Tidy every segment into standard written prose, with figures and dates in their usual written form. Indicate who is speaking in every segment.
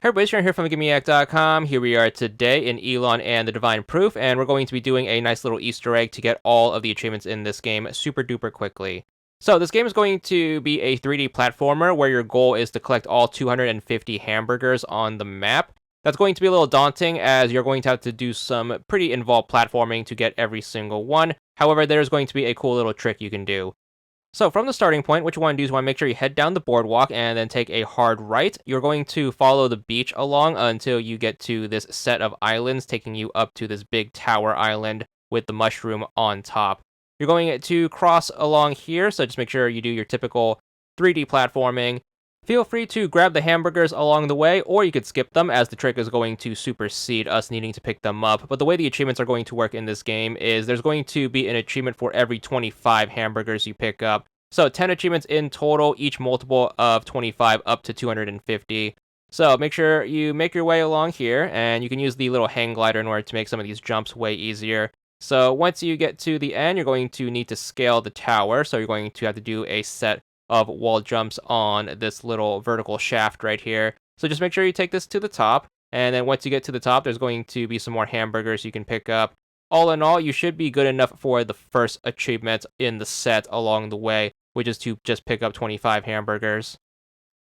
Speaker 1: Hey everybody, Sharon here from VidGamiac.com. Here we are today in Elon and the Divine Proof, and we're going to be doing a nice little Easter egg to get all of the achievements in this game super duper quickly. So this game is going to be a 3D platformer where your goal is to collect all 250 hamburgers on the map. That's going to be a little daunting as you're going to have to do some pretty involved platforming to get every single one. However, there's going to be a cool little trick you can do. So from the starting point, what you want to do is you want to make sure you head down the boardwalk and then take a hard right. You're going to follow the beach along until you get to this set of islands, taking you up to this big tower island with the mushroom on top. You're going to cross along here, so just make sure you do your typical 3D platforming. Feel free to grab the hamburgers along the way, or you could skip them as the trick is going to supersede us needing to pick them up. But the way the achievements are going to work in this game is there's going to be an achievement for every 25 hamburgers you pick up. So 10 achievements in total, each multiple of 25 up to 250. So make sure you make your way along here, and you can use the little hang glider in order to make some of these jumps way easier. So once you get to the end, you're going to need to scale the tower. So you're going to have to do a set of wall jumps on this little vertical shaft right here. So just make sure you take this to the top, and then once you get to the top, there's going to be some more hamburgers you can pick up. All in all, you should be good enough for the first achievement in the set along the way, which is to just pick up 25 hamburgers.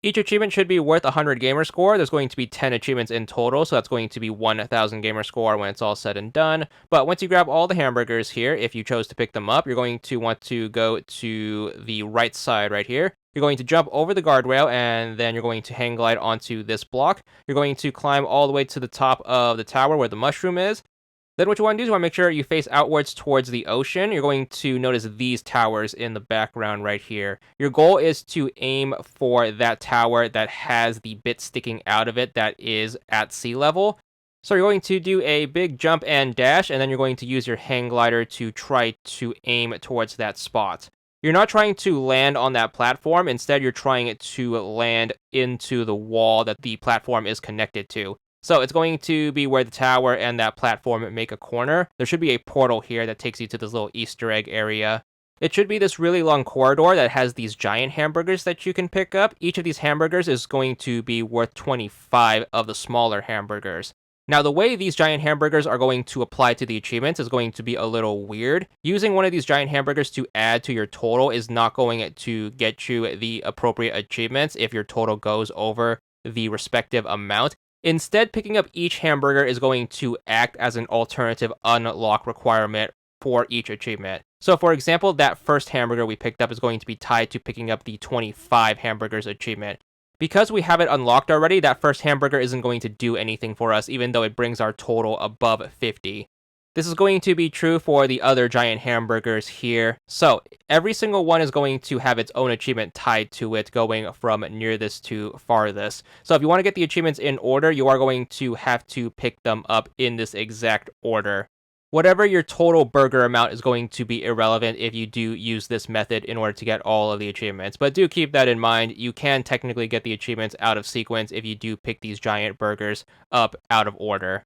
Speaker 1: Each achievement should be worth 100 gamer score. There's going to be 10 achievements in total, so that's going to be 1,000 gamer score when it's all said and done. But once you grab all the hamburgers here, if you chose to pick them up, you're going to want to go to the right side right here. You're going to jump over the guardrail, and then you're going to hang glide onto this block. You're going to climb all the way to the top of the tower where the mushroom is. Then what you want to do is you want to make sure you face outwards towards the ocean. You're going to notice these towers in the background right here. Your goal is to aim for that tower that has the bit sticking out of it that is at sea level. So you're going to do a big jump and dash, and then you're going to use your hang glider to try to aim towards that spot. You're not trying to land on that platform. Instead, you're trying to land into the wall that the platform is connected to. So it's going to be where the tower and that platform make a corner. There should be a portal here that takes you to this little Easter egg area. It should be this really long corridor that has these giant hamburgers that you can pick up. Each of these hamburgers is going to be worth 25 of the smaller hamburgers. Now, the way these giant hamburgers are going to apply to the achievements is going to be a little weird. Using one of these giant hamburgers to add to your total is not going to get you the appropriate achievements if your total goes over the respective amount. Instead, picking up each hamburger is going to act as an alternative unlock requirement for each achievement. So for example, that first hamburger we picked up is going to be tied to picking up the 25 hamburgers achievement. Because we have it unlocked already, that first hamburger isn't going to do anything for us, even though it brings our total above 50. This is going to be true for the other giant hamburgers here. So every single one is going to have its own achievement tied to it, going from nearest to farthest. So if you want to get the achievements in order, you are going to have to pick them up in this exact order. Whatever your total burger amount is going to be irrelevant if you do use this method in order to get all of the achievements. But do keep that in mind. You can technically get the achievements out of sequence if you do pick these giant burgers up out of order.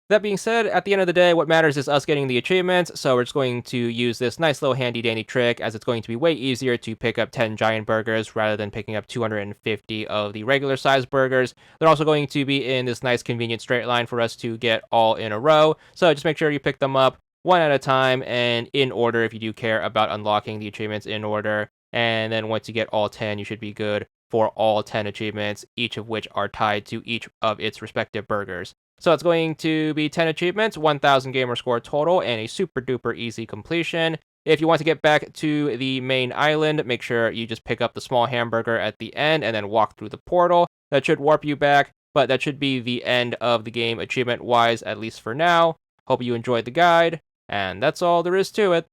Speaker 1: That being said, at the end of the day, what matters is us getting the achievements, so we're just going to use this nice little handy-dandy trick, as it's going to be way easier to pick up 10 giant burgers rather than picking up 250 of the regular-sized burgers. They're also going to be in this nice convenient straight line for us to get all in a row, so just make sure you pick them up one at a time and in order if you do care about unlocking the achievements in order. And then once you get all 10, you should be good for all 10 achievements, each of which are tied to each of its respective burgers. So it's going to be 10 achievements, 1,000 gamer score total, and a super duper easy completion. If you want to get back to the main island, make sure you just pick up the small hamburger at the end and then walk through the portal. That should warp you back, but that should be the end of the game achievement-wise, at least for now. Hope you enjoyed the guide, and that's all there is to it.